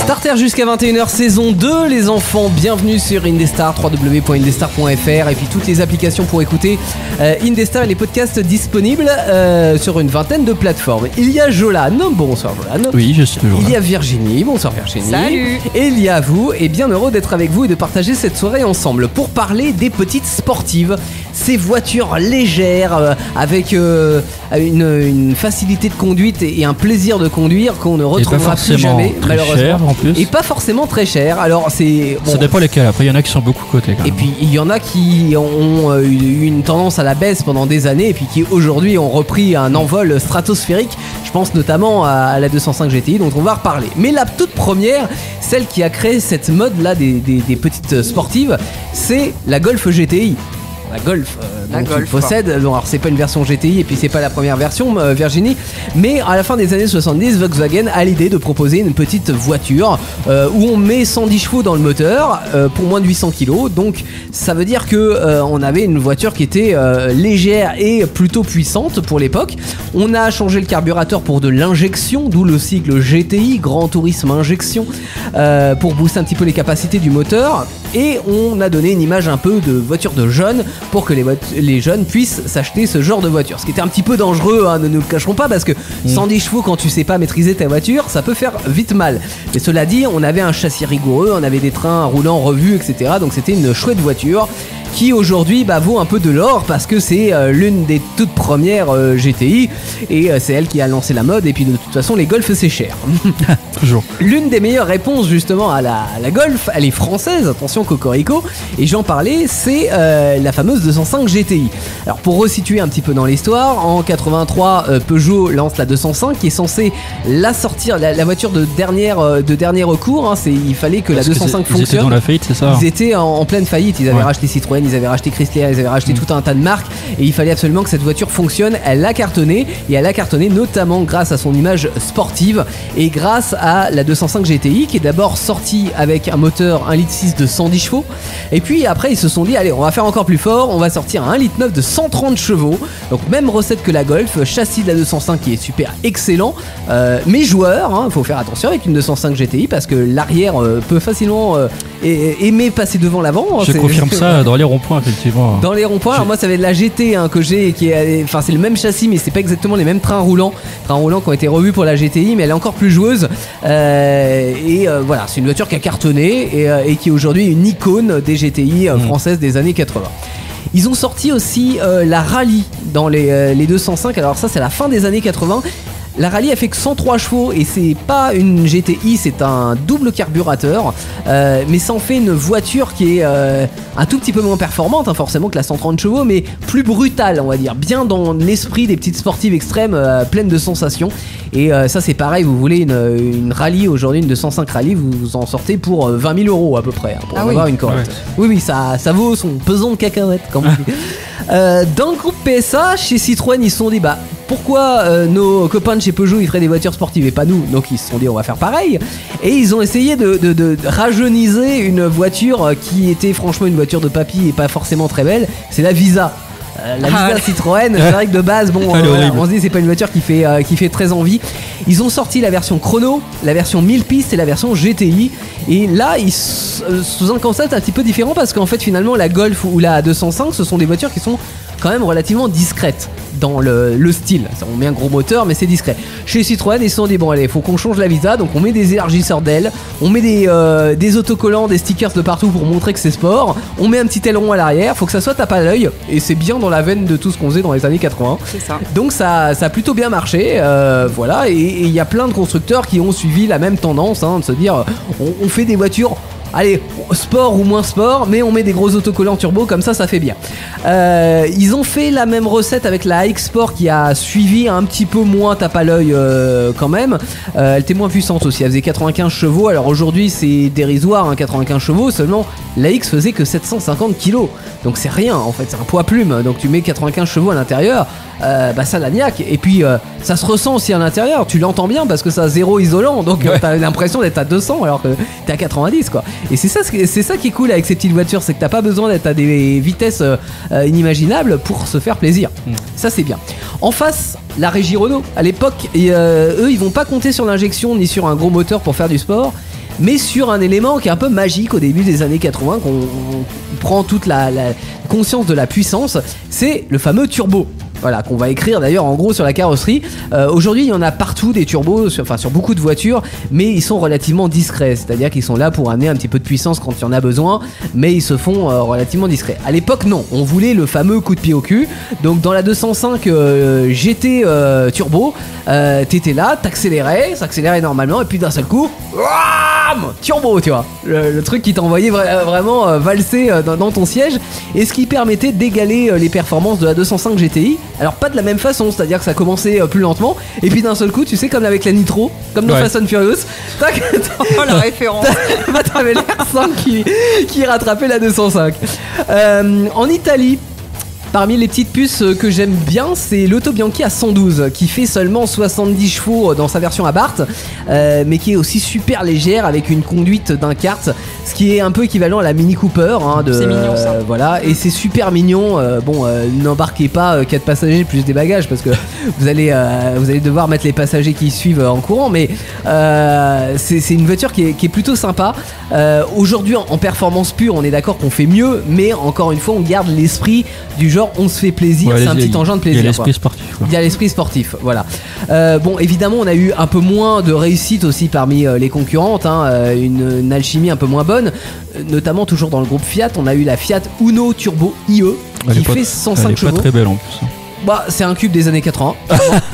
Starter jusqu'à 21h, saison 2, les enfants, bienvenue sur Indestar, www.indestar.fr et puis toutes les applications pour écouter Indestar et les podcasts disponibles sur une vingtaine de plateformes. Il y a Jolan, bonsoir Jolan. Oui, je suis toujours là. Il y a Virginie, bonsoir Virginie. Salut. Et il y a vous, et bien heureux d'être avec vous et de partager cette soirée ensemble pour parler des petites sportives, ces voitures légères avec une facilité de conduite et un plaisir de conduire qu'on ne retrouvera plus jamais, malheureusement. Et pas forcément très cher. Alors c'est bon, ça dépend lesquels. Après il y en a qui sont beaucoup cotés quand même. Et puis il y en a qui ont eu une tendance à la baisse pendant des années et puis qui aujourd'hui ont repris un envol stratosphérique. Je pense notamment à la 205 GTI dont on va reparler. Mais la toute première, celle qui a créé cette mode là des petites sportives, c'est la Golf GTI. La Golf, tu possèdes. Bon, alors c'est pas une version GTI et puis c'est pas la première version, Virginie, mais à la fin des années 70, Volkswagen a l'idée de proposer une petite voiture où on met 110 chevaux dans le moteur pour moins de 800 kg. Donc ça veut dire que on avait une voiture qui était légère et plutôt puissante pour l'époque. On a changé le carburateur pour de l'injection, d'où le sigle GTI, Grand Tourisme Injection, pour booster un petit peu les capacités du moteur. Et on a donné une image un peu de voiture de jeunes pour que les jeunes puissent s'acheter ce genre de voiture. Ce qui était un petit peu dangereux, hein, ne nous le cacherons pas, parce que 110 chevaux, quand tu sais pas maîtriser ta voiture, ça peut faire vite mal. Mais cela dit, on avait un châssis rigoureux, on avait des trains roulants revus, etc. Donc c'était une chouette voiture qui aujourd'hui vaut un peu de l'or parce que c'est l'une des toutes premières GTI et c'est elle qui a lancé la mode. Et puis de toute façon les Golf c'est cher. Toujours. L'une des meilleures réponses justement à la Golf, elle est française, attention cocorico, et j'en parlais, c'est la fameuse 205 GTI. Alors pour resituer un petit peu dans l'histoire, en 83 Peugeot lance la 205 qui est censée la sortir, la voiture de dernier recours, hein, il fallait que parce la 205 fonctionne. Ils étaient dans la faillite, c'est ça? Ils étaient en pleine faillite, ils avaient racheté Citroën, ils avaient racheté Chrysler, ils avaient racheté tout un tas de marques et il fallait absolument que cette voiture fonctionne. Elle a cartonné et elle a cartonné notamment grâce à son image sportive et grâce à la 205 GTI qui est d'abord sortie avec un moteur 1,6 litre de 110 chevaux et puis après ils se sont dit allez on va faire encore plus fort, on va sortir un 1,9 litre de 130 chevaux, donc même recette que la Golf, châssis de la 205 qui est super excellent, mais joueur, hein, faut faire attention avec une 205 GTI parce que l'arrière peut facilement aimer passer devant l'avant. Je confirme ça dans les ronds-points effectivement. Dans les ronds-points, alors moi ça va être la GT que j'ai, enfin c'est le même châssis mais c'est pas exactement les mêmes trains roulants qui ont été revus pour la GTI, mais elle est encore plus joueuse voilà, c'est une voiture qui a cartonné et qui est aujourd'hui une icône des GTI françaises des années 80. Ils ont sorti aussi la Rallye dans les 205, alors ça c'est la fin des années 80. La Rallye a fait que 103 chevaux et c'est pas une GTI, c'est un double carburateur, mais ça en fait une voiture qui est un tout petit peu moins performante, hein, forcément que la 130 chevaux, mais plus brutale, on va dire, bien dans l'esprit des petites sportives extrêmes, pleines de sensations. Et ça c'est pareil, vous voulez une Rallye aujourd'hui, une 205 Rallye, vous en sortez pour 20 000 euros à peu près, hein, pour avoir une correcte. Ouais. Oui, ça vaut son pesant de cacahuètes, comme on dit. Dans le groupe PSA, chez Citroën, ils se sont dit pourquoi nos copains de chez Peugeot ils feraient des voitures sportives et pas nous, donc ils se sont dit on va faire pareil et ils ont essayé de rajeuniser une voiture qui était franchement une voiture de papy et pas forcément très belle, c'est la Visa. La Visa Citroën, c'est vrai que de base, on se dit c'est pas une voiture qui fait très envie. Ils ont sorti la version chrono, la version 1000 pistes et la version GTI. Et là, ils sous un concept un petit peu différent parce qu'en fait, finalement, la Golf ou la 205, ce sont des voitures qui sont quand même relativement discrètes dans le style. On met un gros moteur, mais c'est discret. Chez Citroën, ils se sont dit bon, allez, faut qu'on change la Visa, donc on met des élargisseurs d'ailes, on met des autocollants, des stickers de partout pour montrer que c'est sport, on met un petit aileron à l'arrière, faut que ça soit tape à l'œil, et c'est bien dans la veine de tout ce qu'on faisait dans les années 80. C'est ça. Donc ça a plutôt bien marché, voilà, et il y a plein de constructeurs qui ont suivi la même tendance, hein, de se dire on fait des voitures. Allez, sport ou moins sport, mais on met des gros autocollants turbo, comme ça fait bien. Ils ont fait la même recette avec la X-Sport qui a suivi un petit peu moins tape à l'œil quand même. Elle était moins puissante aussi, elle faisait 95 chevaux. Alors aujourd'hui c'est dérisoire, hein, 95 chevaux, seulement la X faisait que 750 kg. Donc c'est rien en fait, c'est un poids plume. Donc tu mets 95 chevaux à l'intérieur, ça la niaque. Et puis ça se ressent aussi à l'intérieur, tu l'entends bien parce que ça a zéro isolant. Donc t'as l'impression d'être à 200 alors que t'es à 90 quoi. Et c'est ça qui est cool avec ces petites voitures, c'est que t'as pas besoin d'être à des vitesses inimaginables pour se faire plaisir. Ça c'est bien. En face, la régie Renault, à l'époque, eux ils vont pas compter sur l'injection ni sur un gros moteur pour faire du sport. mais sur un élément qui est un peu magique au début des années 80, qu'on prend toute la conscience de la puissance, c'est le fameux turbo. Voilà, qu'on va écrire d'ailleurs en gros sur la carrosserie. Aujourd'hui, il y en a partout des turbos, sur beaucoup de voitures, mais ils sont relativement discrets. C'est-à-dire qu'ils sont là pour amener un petit peu de puissance quand il y en a besoin, mais ils se font relativement discrets. À l'époque, non. On voulait le fameux coup de pied au cul. Donc dans la 205 GT Turbo, t'étais là, t'accélérais, ça accélérait normalement, et puis d'un seul coup, turbo, tu vois. Le truc qui t'envoyait vraiment valser dans ton siège, et ce qui permettait d'égaler les performances de la 205 GTI. Alors pas de la même façon, c'est-à-dire que ça commençait plus lentement, et puis d'un seul coup, tu sais, comme avec la Nitro, comme dans Fast and Furious, tac, oh la référence. T'avais l'R5 qui rattrapait la 205. En Italie, parmi les petites puces que j'aime bien, c'est l'Auto Bianchi à 112 qui fait seulement 70 chevaux dans sa version Abarth, mais qui est aussi super légère avec une conduite d'un kart, ce qui est un peu équivalent à la Mini Cooper. C'est mignon ça. Voilà, et c'est super mignon. N'embarquez pas 4 passagers plus des bagages parce que vous allez devoir mettre les passagers qui suivent en courant, mais c'est une voiture qui est plutôt sympa. Aujourd'hui en performance pure, on est d'accord qu'on fait mieux, mais encore une fois, on garde l'esprit du genre on se fait plaisir, c'est un petit engin de plaisir. Il y a l'esprit sportif. Il y a l'esprit sportif, voilà. Évidemment, on a eu un peu moins de réussite aussi parmi les concurrentes, une alchimie un peu moins bonne, notamment toujours dans le groupe Fiat. On a eu la Fiat Uno Turbo IE qui fait 105 chevaux. Elle est pas très belle en plus. C'est un cube des années 80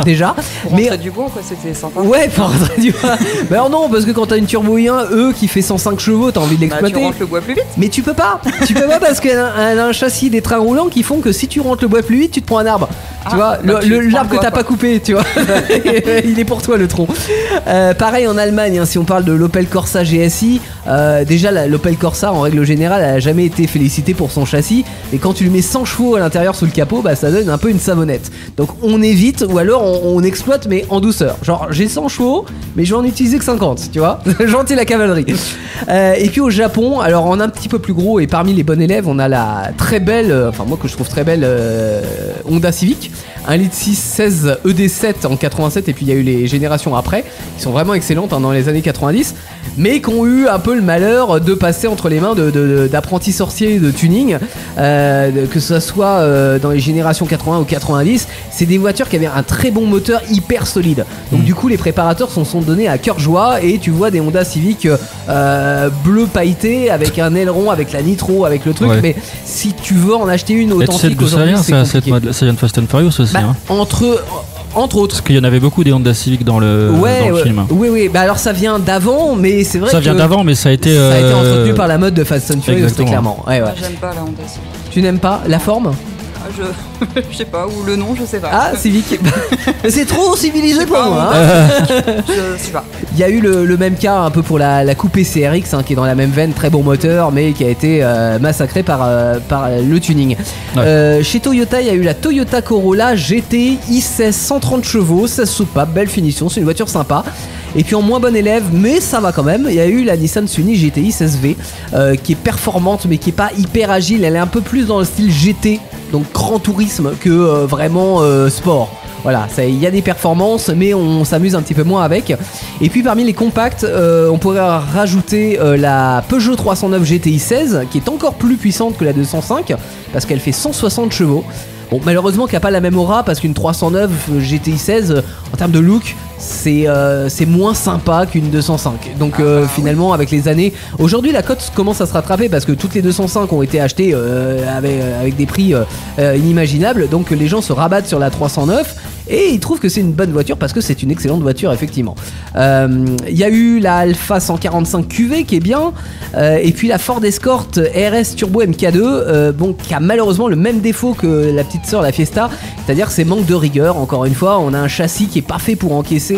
déjà. Pour rentrer du bois, quoi, c'était sympa. Ouais, pour rentrer du bois. Mais alors non, parce que quand t'as une Turbo i1 qui fait 105 chevaux, t'as envie de l'exploiter. Tu rentres le bois plus vite. Mais tu peux pas parce qu'elle a un châssis, des trains roulants qui font que si tu rentres le bois plus vite, tu te prends un arbre. Tu vois, l'arbre que t'as pas coupé, tu vois. Il est pour toi le tronc. Pareil en Allemagne, si on parle de l'Opel Corsa GSI, déjà l'Opel Corsa en règle générale elle a jamais été félicitée pour son châssis, et quand tu lui mets 100 chevaux à l'intérieur sous le capot, ça donne un peu une savonnette. Donc on évite, ou alors on exploite mais en douceur. Genre j'ai 100 chevaux mais je vais en utiliser que 50, tu vois. Gentil la cavalerie. Et puis au Japon, alors en un petit peu plus gros, et parmi les bons élèves, on a la très belle, moi que je trouve très belle, Honda Civic 1,6 litre 16 ED7 en 87, et puis il y a eu les générations après qui sont vraiment excellentes dans les années 90, mais qui ont eu un peu le malheur de passer entre les mains d'apprentis sorciers de tuning, que ce soit dans les générations 80 ou 90. C'est des voitures qui avaient un très bon moteur hyper solide, donc du coup les préparateurs s'en sont donnés à cœur joie, et tu vois des Honda Civic bleu pailleté avec un aileron, avec la nitro, avec le truc, mais si tu veux en acheter une authentique aujourd'hui, c'est compliqué. Ça vient de Fast and Furious aussi. Entre autres. Parce qu'il y en avait beaucoup des Honda Civic dans le film. Oui. Alors ça vient d'avant, mais c'est vrai ça vient d'avant, mais ça a été entretenu par la mode de Fast and Furious, très clairement. Ouais. J'aime pas la Honda Civic. Tu n'aimes pas la forme? Je sais pas, ou le nom, je sais pas. Ah, Civic. C'est trop civilisé pour moi. Je sais pas. Il y a eu le même cas un peu pour la coupé CRX, qui est dans la même veine, très bon moteur, mais qui a été massacré par le tuning. Chez Toyota, il y a eu la Toyota Corolla GT i16 130 chevaux, 16 soupapes, belle finition, c'est une voiture sympa. Et puis en moins bon élève, mais ça va quand même, il y a eu la Nissan Sunny GTI 16V, qui est performante mais qui est pas hyper agile. Elle est un peu plus dans le style GT, donc grand tourisme, que vraiment sport. Voilà, il y a des performances, mais on s'amuse un petit peu moins avec. Et puis parmi les compacts, on pourrait rajouter la Peugeot 309 GTI 16, qui est encore plus puissante que la 205, parce qu'elle fait 160 chevaux. Bon, malheureusement qu'elle n'a pas la même aura, parce qu'une 309 GTI 16, en termes de look, c'est moins sympa qu'une 205. Donc finalement, avec les années, aujourd'hui la cote commence à se rattraper, parce que toutes les 205 ont été achetées avec des prix inimaginables. Donc les gens se rabattent sur la 309 et ils trouvent que c'est une bonne voiture, parce que c'est une excellente voiture effectivement. Il y a eu la Alfa 145 QV qui est bien, et puis la Ford Escort RS Turbo MK2, qui a malheureusement le même défaut que la petite sœur la Fiesta, c'est-à-dire ses manques de rigueur. Encore une fois, on a un châssis qui est pas fait pour encaisser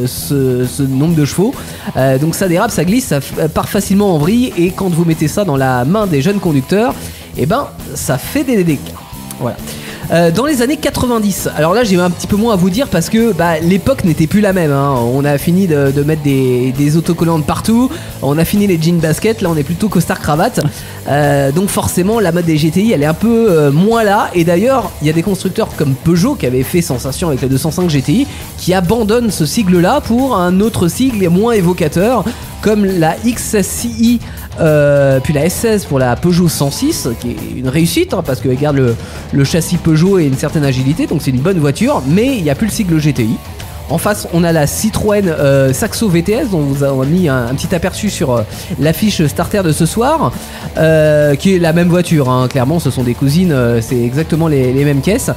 ce nombre de chevaux, donc ça dérape, ça glisse, ça part facilement en vrille, et quand vous mettez ça dans la main des jeunes conducteurs, ça fait des dégâts. Voilà. Dans les années 90, alors là j'ai un petit peu moins à vous dire parce que l'époque n'était plus la même, hein. On a fini de mettre des autocollants de partout, on a fini les jeans baskets, là on est plutôt costard cravate, donc forcément la mode des GTI elle est un peu moins là, et d'ailleurs il y a des constructeurs comme Peugeot qui avaient fait sensation avec la 205 GTI qui abandonnent ce sigle là pour un autre sigle moins évocateur comme la XSI, puis la S16 pour la Peugeot 106 qui est une réussite, hein, parce qu'elle garde le châssis Peugeot et une certaine agilité, donc c'est une bonne voiture, mais il n'y a plus le sigle GTI. En face, on a la Citroën Saxo VTS, dont vous avez mis un petit aperçu sur l'affiche starter de ce soir, qui est la même voiture, hein. Clairement ce sont des cousines, c'est exactement les mêmes caisses.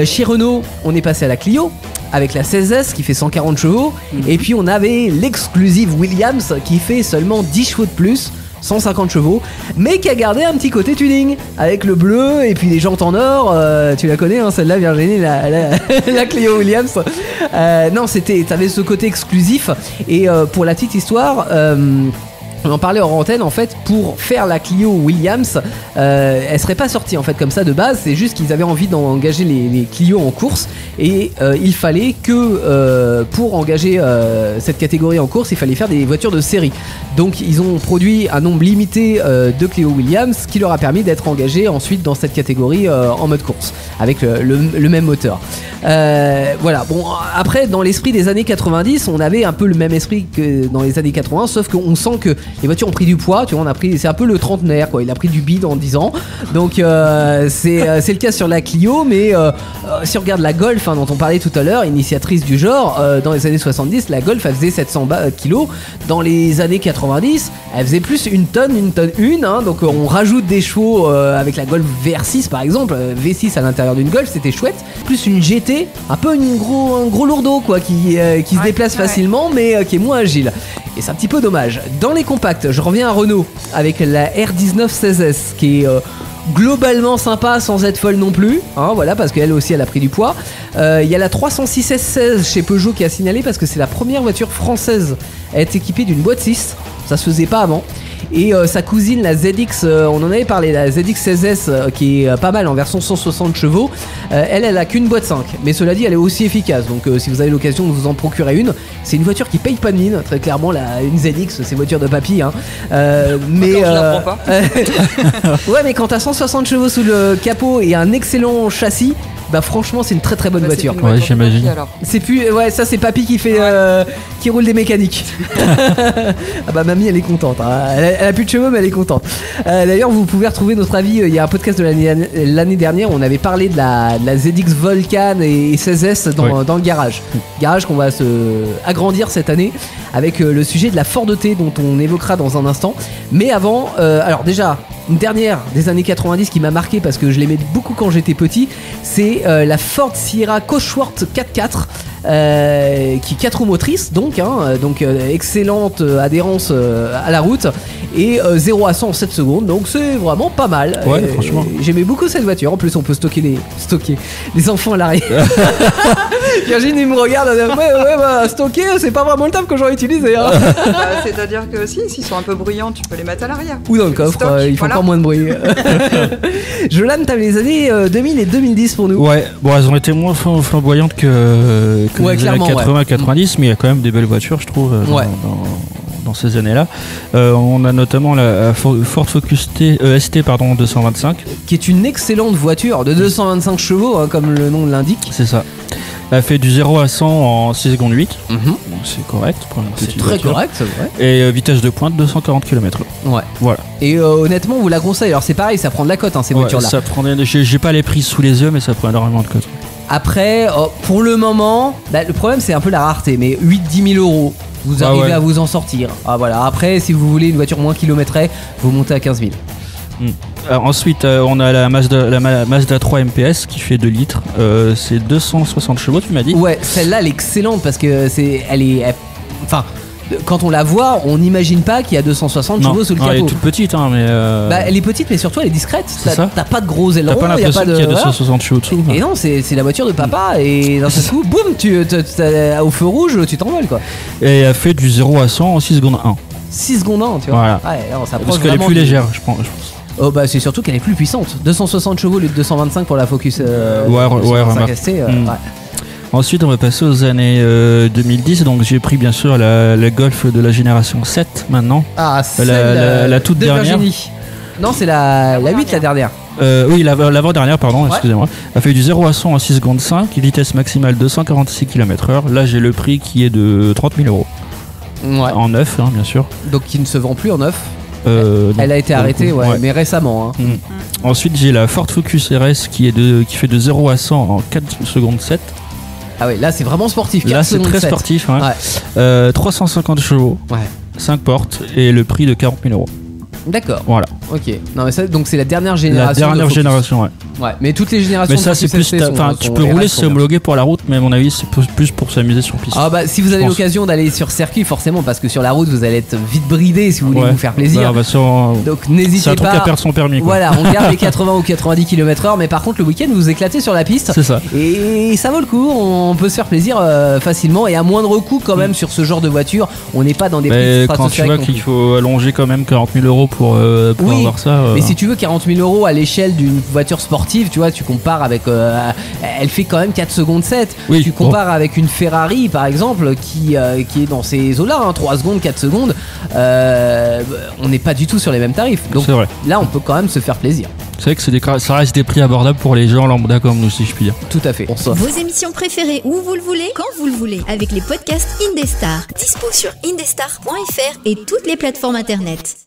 Chez Renault, on est passé à la Clio avec la 16S qui fait 140 chevaux, et puis on avait l'exclusive Williams qui fait seulement 10 chevaux de plus, 150 chevaux, mais qui a gardé un petit côté tuning avec le bleu et puis les jantes en or. Tu la connais, hein, celle-là, Virginie, la Clio Williams. Non, t'avais ce côté exclusif. Et pour la petite histoire, on en parlait hors antenne, en fait, pour faire la Clio Williams, elle serait pas sortie en fait comme ça de base, c'est juste qu'ils avaient envie d'engager les Clio en course, et il fallait que pour engager cette catégorie en course, il fallait faire des voitures de série. Donc ils ont produit un nombre limité de Clio Williams qui leur a permis d'être engagés ensuite dans cette catégorie en mode course, avec le même moteur. Voilà, bon, après dans l'esprit des années 90, on avait un peu le même esprit que dans les années 80, sauf qu'on sent que les voitures ont pris du poids, tu vois, c'est un peu le trentenaire, quoi. Il a pris du bide en 10 ans. Donc c'est le cas sur la Clio, mais si on regarde la Golf, hein, dont on parlait tout à l'heure, initiatrice du genre, dans les années 70, la Golf elle faisait 700 kilos. Dans les années 90, elle faisait plus une tonne, hein, donc on rajoute des chevaux avec la Golf VR6 par exemple, V6 à l'intérieur d'une Golf, c'était chouette. Plus une GT, un peu un gros lourdeau, quoi, qui se déplace facilement, mais qui est moins agile. Et c'est un petit peu dommage. Dans les compacts, je reviens à Renault avec la R19 16S qui est globalement sympa sans être folle non plus, hein, voilà, parce qu'elle aussi elle a pris du poids. Il y a la 306 S16 chez Peugeot qui a signalé parce que c'est la première voiture française à être équipée d'une boîte 6, ça se faisait pas avant. Et sa cousine la ZX, on en avait parlé, la ZX 16S qui est pas mal en version 160 chevaux, elle a qu'une boîte 5, mais cela dit elle est aussi efficace, donc si vous avez l'occasion de vous en procurer une, c'est une voiture qui paye pas de mine, très clairement. Une ZX c'est voiture de papy, hein. Mais je la prends pas. ouais, mais quand t'as 160 chevaux sous le capot et un excellent châssis, bah franchement c'est une très très bonne voiture. Ouais, j'imagine. C'est plus, ouais, ça c'est papy qui fait qui roule des mécaniques. Ah bah mamie elle est contente, hein. Elle a plus de cheveux mais elle est contente. D'ailleurs vous pouvez retrouver notre avis, il y a un podcast de l'année dernière où on avait parlé de la ZX Volcan et 16S dans le garage qu'on va se agrandir cette année avec le sujet de la Ford T dont on évoquera dans un instant. Mais avant, alors déjà une dernière des années 90 qui m'a marqué parce que je l'aimais beaucoup quand j'étais petit, c'est la Ford Sierra Cosworth 4x4 qui est 4 roues motrices, donc excellente adhérence à la route et 0 à 100 en 7 secondes, donc c'est vraiment pas mal. Ouais, franchement. J'aimais beaucoup cette voiture. En plus on peut stocker les enfants à l'arrière. Virginie il me regarde, stocker c'est pas vraiment le taf que j'aurais utilisé, hein. C'est-à-dire que s'ils sont un peu bruyants, tu peux les mettre à l'arrière ou dans le coffre, il faut encore moins de bruit. Jolan, t'as les années 2000 et 2010 pour nous. Ouais, bon elles ont été moins flamboyantes que les années 80-90, mais il y a quand même des belles voitures je trouve dans ces années-là. On a notamment la Ford Focus ST 225, qui est une excellente voiture de 225 chevaux, hein, comme le nom l'indique. C'est ça. Elle fait du 0 à 100 en 6 secondes 8, donc c'est correct pour une petite voiture. C'est très correct, c'est vrai. Et vitesse de pointe 240 km/h. Ouais. Voilà. Et honnêtement, on vous la conseille. Alors c'est pareil, ça prend de la cote, hein, ces voitures-là. Ça prend. J'ai pas les prix sous les yeux, mais ça prend énormément de cote. Après, pour le moment, le problème c'est un peu la rareté, mais 8-10 000 euros, vous arrivez à vous en sortir. Ah voilà. Après, si vous voulez une voiture moins kilométrée, vous montez à 15 000. Alors, ensuite, on a la Mazda 3 MPS qui fait 2 litres. C'est 260 chevaux, tu m'as dit. Ouais, celle-là elle est excellente parce que quand on la voit, on n'imagine pas qu'il y a 260 chevaux sous le capot. Elle est toute petite, hein, mais. Elle est petite, mais surtout elle est discrète. T'as pas de gros ailerons. T'as pas l'impression qu'il y a 260 chevaux dessous. Et non, c'est la voiture de papa, et d'un seul coup, boum, au feu rouge, tu t'envoles, quoi. Et elle fait du 0 à 100 en 6 secondes 1. 6 secondes 1, tu vois. Voilà. Ouais, non, ça parce qu'elle est plus légère, je pense. Bah c'est surtout qu'elle est plus puissante. 260 chevaux au lieu de 225 pour la Focus. Remarque. ST, ouais. Ensuite, on va passer aux années 2010. Donc, j'ai pris bien sûr la Golf de la génération 7 maintenant. Ah, c'est la toute de dernière. Virginie. Non, c'est la 8, la dernière. Oui, l'avant-dernière, pardon, excusez-moi. Elle fait du 0 à 100 en 6 secondes 5, vitesse maximale 246 km/h. Là, j'ai le prix qui est de 30 000 euros. Ouais. En neuf, hein, bien sûr. Donc, qui ne se vend plus en neuf. Elle a été arrêtée, mais récemment. Hein. Ensuite, j'ai la Ford Focus RS qui fait de 0 à 100 en 4 secondes 7. Ah oui, là c'est vraiment sportif. Là c'est très 7. sportif. Ouais. 350 chevaux, 5 portes et le prix de 40 000 euros. D'accord. Voilà. Ok. Non mais ça, donc c'est la dernière génération. La dernière génération, ouais. Ouais. Mais toutes les générations. Mais ça c'est plus. Tu peux rouler, c'est homologué pour la route, mais à mon avis c'est plus pour s'amuser sur piste. Ah bah si vous avez l'occasion d'aller sur circuit, forcément, parce que sur la route vous allez être vite bridé si vous voulez vous faire plaisir. Donc n'hésitez pas. C'est un truc à perdre son permis. Quoi. Voilà, on garde les 80 ou 90 km/h, mais par contre le week-end vous éclatez sur la piste. C'est ça. Et ça vaut le coup. On peut se faire plaisir facilement et à moindre coût quand même sur ce genre de voiture. On n'est pas dans des prix quand tu vois qu'il faut allonger quand même 40 000 euros pour avoir ça. Mais si tu veux 40 000 euros à l'échelle d'une voiture sportive, tu vois, tu compares avec. Elle fait quand même 4 secondes 7. Oui, tu compares avec une Ferrari par exemple qui est dans ces eaux-là, 3 secondes, 4 secondes. On n'est pas du tout sur les mêmes tarifs. Donc là, on peut quand même se faire plaisir. C'est vrai que ça reste des prix abordables pour les gens lambda comme nous, si je puis dire. Tout à fait. Vos émissions préférées où vous le voulez, quand vous le voulez, avec les podcasts Indestar. Dispo sur indestar.fr et toutes les plateformes internet.